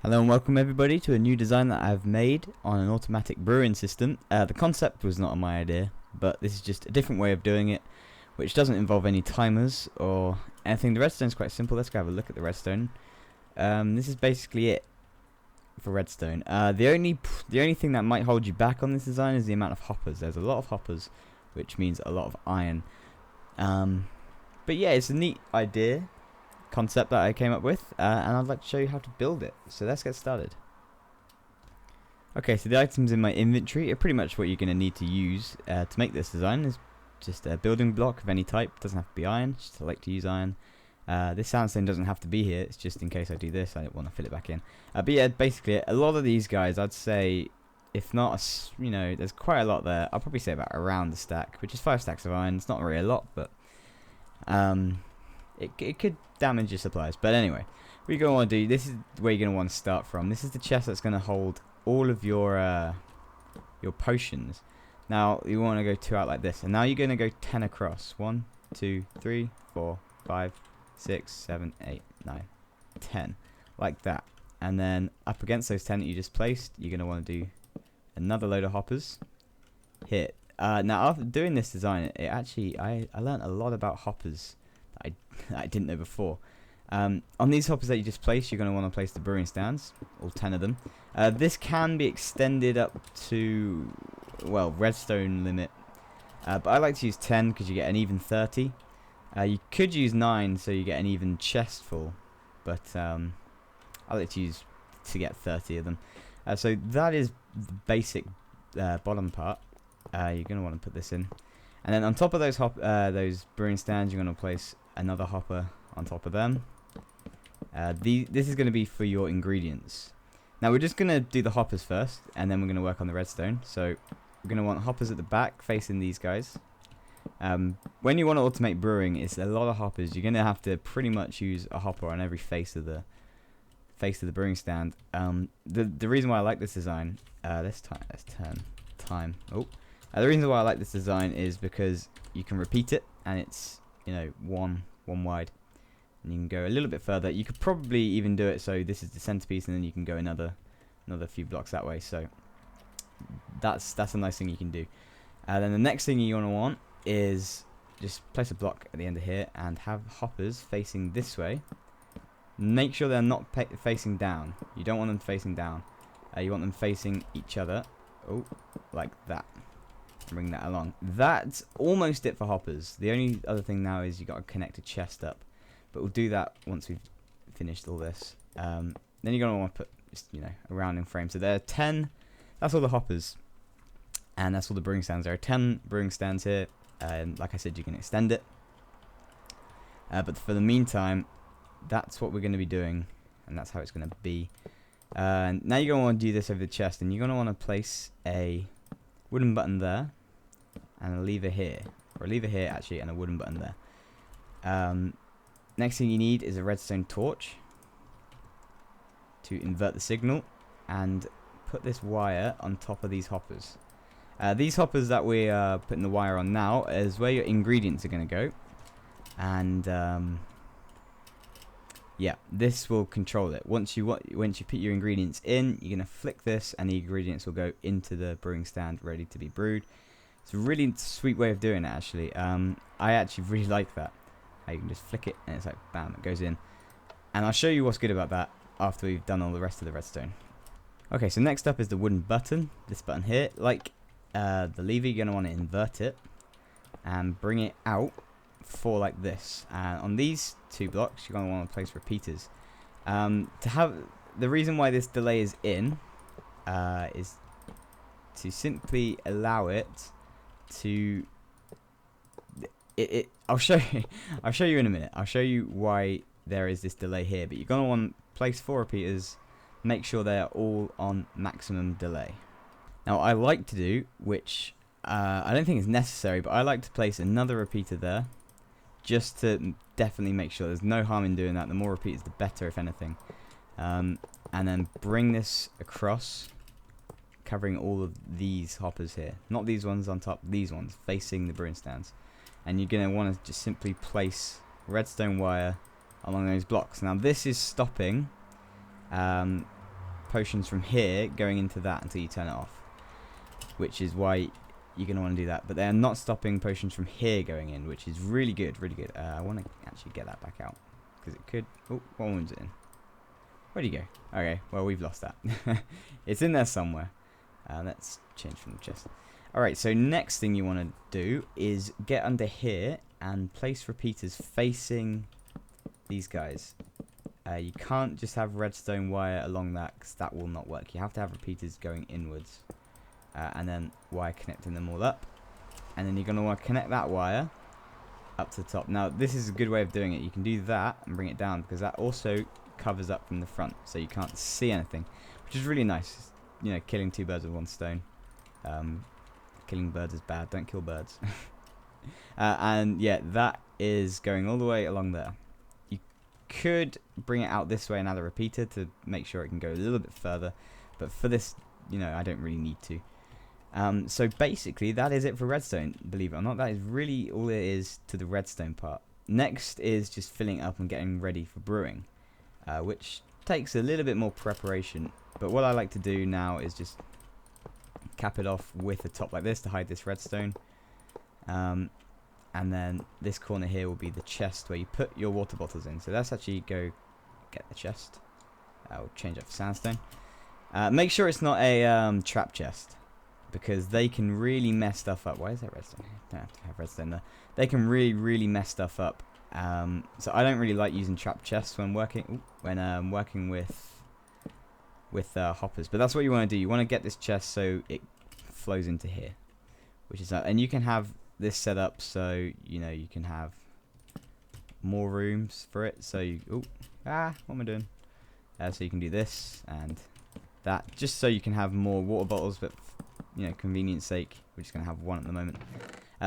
Hello and welcome everybody to a new design that I've made on an automatic brewing system. The concept was not my idea, but this is just a different way of doing it, which doesn't involve any timers or anything. The redstone's quite simple. Let's go have a look at the redstone. This is basically it for redstone. The only thing that might hold you back on this design is the amount of hoppers. There's a lot of hoppers, which means a lot of iron. But yeah, it's a neat idea. Concept that I came up with, and I'd like to show you how to build it. So let's get started. Okay, so the items in my inventory are pretty much what you're going to need to use to make this design. Is just a building block of any type. Doesn't have to be iron, just I like to use iron. This sandstone doesn't have to be here, it's just in case I do this, I don't want to fill it back in. But yeah, basically a lot of these guys, I'd say, if not, there's quite a lot there. I'll probably say about around the stack, which is 5 stacks of iron. It's not really a lot, but it could damage your supplies. But anyway, what you're going to want to do, this is where you're going to want to start from. This is the chest that's going to hold all of your potions. Now you want to go 2 out like this, and now you're going to go 10 across. 1, 2, 3, 4, 5, 6, 7, 8, 9, 10, like that. And then up against those 10 that you just placed, you're going to want to do another load of hoppers here. Now after doing this design, I learned a lot about hoppers that I didn't know before. On these hoppers that you just placed, you're going to want to place the brewing stands, all 10 of them. This can be extended up to, well, redstone limit, but I like to use 10 because you get an even 30. You could use 9 so you get an even chest full, but I like to get 30 of them. So that is the basic bottom part. You're going to want to put this in, and then on top of those brewing stands, you're going to place another hopper on top of them. This is going to be for your ingredients. Now we're just going to do the hoppers first, and then we're going to work on the redstone. So we're going to want hoppers at the back facing these guys. When you want to automate brewing, it's a lot of hoppers. You're going to have to pretty much use a hopper on every face of the brewing stand. The reason why I like this design, let's turn time. The reason why I like this design is because you can repeat it, and it's one wide, and you can go a little bit further. You could probably even do it so this is the centerpiece, and then you can go another few blocks that way. So that's a nice thing you can do. Then the next thing you want is just place a block at the end of here and have hoppers facing this way. Make sure they're not facing down. You don't want them facing down. You want them facing each other. Like that. Bring that along. That's almost it for hoppers. The only other thing now is you got to connect a chest up, but we'll do that once we've finished all this. Then you're gonna want to put just a rounding frame. So there are 10. That's all the hoppers, and that's all the brewing stands. There are 10 brewing stands here. Like I said, you can extend it, but for the meantime, that's what we're going to be doing, and that's how it's going to be. Now you're going to want to do this over the chest, and you're going to want to place a wooden button there and a lever here, or a lever here actually, and a wooden button there. Next thing you need is a redstone torch to invert the signal, and put this wire on top of these hoppers. These hoppers that we are putting the wire on now is where your ingredients are going to go, and yeah, this will control it. Once you put your ingredients in, you're going to flick this, and the ingredients will go into the brewing stand, ready to be brewed. It's a really sweet way of doing it, actually. I actually really like that. How you can just flick it, and it's like bam, it goes in. And I'll show you what's good about that after we've done all the rest of the redstone. Okay, so next up is the wooden button. This button here, like the lever, you're going to want to invert it and bring it out for like this. And on these 2 blocks, you're going to want to place repeaters. To have the reason why this delay is in is to simply allow it to. I'll show you. I'll show you in a minute. I'll show you why there is this delay here. But you're going to want to place 4 repeaters. Make sure they are all on maximum delay. Now I like to do, which I don't think is necessary, but I like to place another repeater there, just to definitely make sure there's no harm in doing that. The more repeaters, the better, if anything. And then bring this across, covering all of these hoppers here. Not these ones on top, these ones facing the brewing stands. And you're going to want to just simply place redstone wire along those blocks. Now this is stopping potions from here going into that until you turn it off, which is why you're going to want to do that. But they are not stopping potions from here going in, which is really good, really good. I want to actually get that back out, because it could... Oh, what one's it in? Where'd he go? Okay, well, we've lost that. It's in there somewhere. Let's change from the chest. Alright, so next thing you want to do is get under here and place repeaters facing these guys. You can't just have redstone wire along that, because that will not work. You have to have repeaters going inwards. And then wire connecting them all up. And then you're going to want to connect that wire up to the top. Now, this is a good way of doing it. You can do that and bring it down, because that also covers up from the front, so you can't see anything, which is really nice. You know, killing two birds with one stone. Killing birds is bad. Don't kill birds. And yeah, that is going all the way along there. You could bring it out this way and add a repeater to make sure it can go a little bit further, but for this, you know, I don't really need to. So basically, that is it for redstone, believe it or not. That is really all it is to the redstone part. Next is just filling it up and getting ready for brewing, which takes a little bit more preparation. But what I like to do now is just cap it off with a top like this to hide this redstone. And then this corner here will be the chest where you put your water bottles in. So let's actually go get the chest. I'll change up for sandstone. Make sure it's not a trap chest, because they can really mess stuff up. Why is that redstone? Don't have to have redstone there. They can really mess stuff up. So I don't really like using trap chests when working with hoppers. But that's what you want to do. You want to get this chest so it flows into here, which is and you can have this set up so you know you can have more rooms for it. So you what am I doing? So you can do this and that, just so you can have more water bottles, but you know, convenience sake, we're just gonna have one at the moment.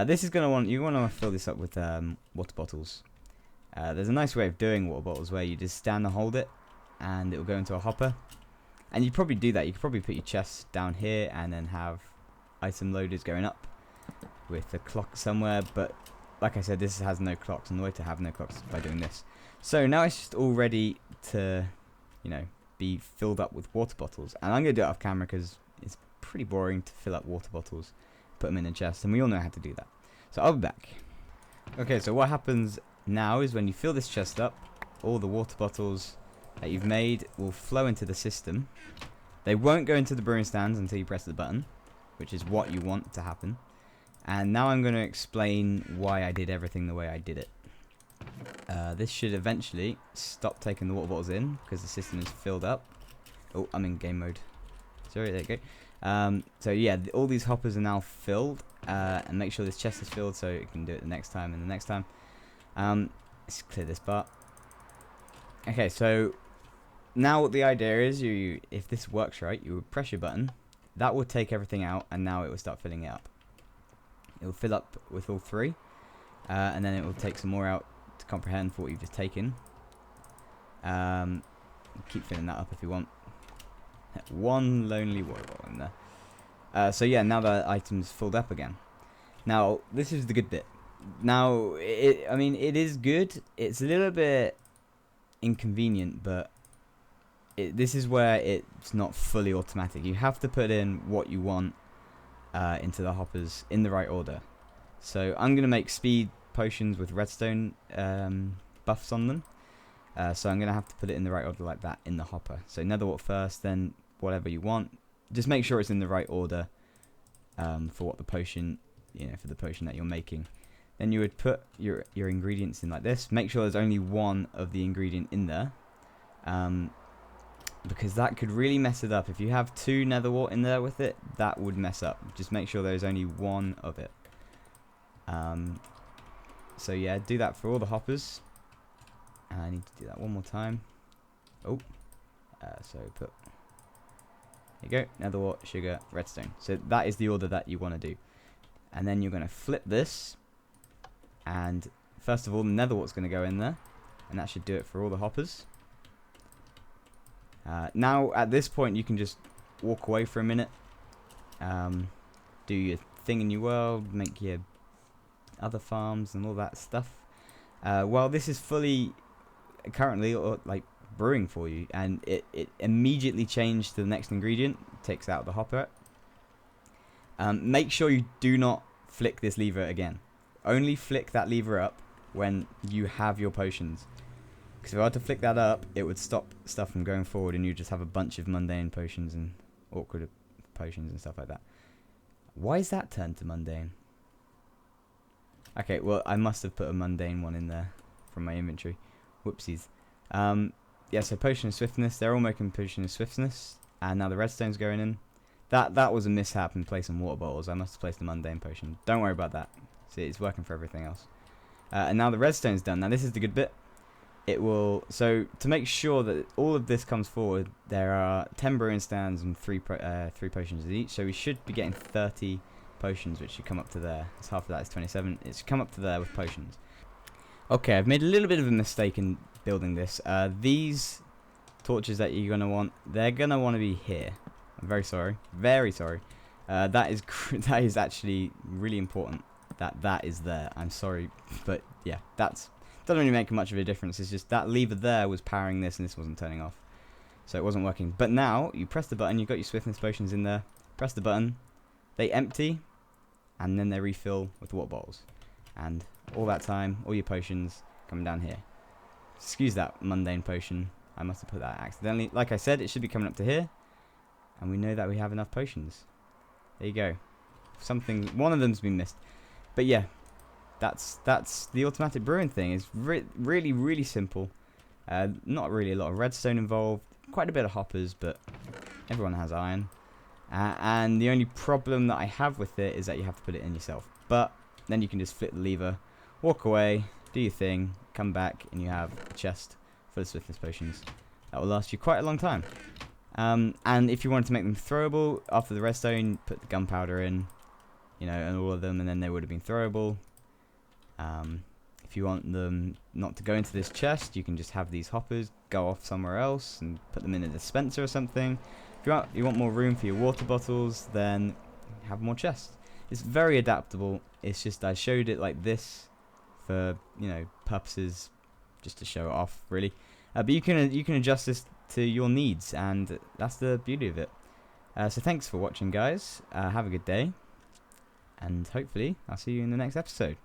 This is gonna you want to fill this up with water bottles. There's a nice way of doing water bottles where you just stand and hold it, and it will go into a hopper. And you probably do that. You could probably put your chest down here and then have item loaders going up with a clock somewhere. But like I said, this has no clocks, and the way to have no clocks is by doing this. So now it's just all ready to, you know, be filled up with water bottles. And I'm gonna do it off camera because it's pretty boring to fill up water bottles, put them in a chest, and we all know how to do that. So I'll be back. Okay, so what happens now is when you fill this chest up, all the water bottles that you've made will flow into the system. They won't go into the brewing stands until you press the button, which is what you want to happen. And now I'm going to explain why I did everything the way I did it. This should eventually stop taking the water bottles in because the system is filled up. Oh, I'm in game mode. Sorry, there you go. So yeah, all these hoppers are now filled, and make sure this chest is filled so you can do it the next time and the next time. Let's clear this part. Okay, so now what the idea is, if this works right, you would press your button. That will take everything out, and now it will start filling it up. It will fill up with all three, and then it will take some more out to comprehend for what you've just taken. Keep filling that up if you want. One lonely water bottle in there. So yeah, now the item's filled up again. Now this is the good bit. Now I mean it is good. It's a little bit inconvenient, but this is where it's not fully automatic. You have to put in what you want into the hoppers in the right order. So I'm gonna make speed potions with redstone buffs on them. So I'm going to have to put it in the right order like that in the hopper. So netherwort first, then whatever you want. Just make sure it's in the right order for what the potion, for the potion that you're making. Then you would put your ingredients in like this. Make sure there's only one of the ingredient in there, because that could really mess it up. If you have two netherwort in there with it, that would mess up. Just make sure there's only one of it. So yeah, do that for all the hoppers. I need to do that one more time. Oh, so put, there you go, netherwort, sugar, redstone. So that is the order that you want to do. And then you're going to flip this, and first of all the netherwart's going to go in there, and that should do it for all the hoppers. Now at this point you can just walk away for a minute, do your thing in your world, make your other farms and all that stuff. While this is fully currently, or like brewing for you, and it immediately changed to the next ingredient. Takes out the hopper. Make sure you do not flick this lever again. Only flick that lever up when you have your potions. Because if I had to flick that up, it would stop stuff from going forward, and you just have a bunch of mundane potions and awkward potions and stuff like that. Why is that turned to mundane? Okay, well, I must have put a mundane one in there from my inventory. Whoopsies. Yeah, so potion of swiftness. They're all making potion of swiftness, and now the redstone's going in. That was a mishap in placing water bottles. I must have placed a mundane potion. Don't worry about that. See, it's working for everything else. And now the redstone's done. Now this is the good bit. It will, so to make sure that all of this comes forward, there are 10 brewing stands and 3 potions of each. So we should be getting 30 potions, which should come up to there. So half of that is 27. It should come up to there with potions. Okay, I've made a little bit of a mistake in building this. These torches that you're gonna want, they're gonna want to be here. I'm very sorry, very sorry. That is actually really important. That is there. I'm sorry, but yeah, doesn't really make much of a difference. It's just that lever there was powering this, and this wasn't turning off, so it wasn't working. But now you press the button. You've got your swiftness potions in there. Press the button. They empty, and then they refill with water bottles. And all that time, all your potions come down here. Excuse that mundane potion. I must have put that accidentally. Like I said, it should be coming up to here, and we know that we have enough potions. There you go. One of them's been missed, but yeah. That's the automatic brewing thing. It's really, really simple. Not really a lot of redstone involved. Quite a bit of hoppers, but everyone has iron. And the only problem that I have with it is that you have to put it in yourself. But then you can just flip the lever, walk away, do your thing, come back, and you have a chest full of swiftness potions. That will last you quite a long time. And if you wanted to make them throwable, after the redstone, put the gunpowder in, and all of them, and then they would have been throwable. If you want them not to go into this chest, you can just have these hoppers go off somewhere else and put them in a dispenser or something. If you want more room for your water bottles, then have more chests. It's very adaptable. It's just I showed it like this for purposes just to show it off, really. But you can adjust this to your needs, and that's the beauty of it. So thanks for watching, guys. Have a good day, and hopefully I'll see you in the next episode.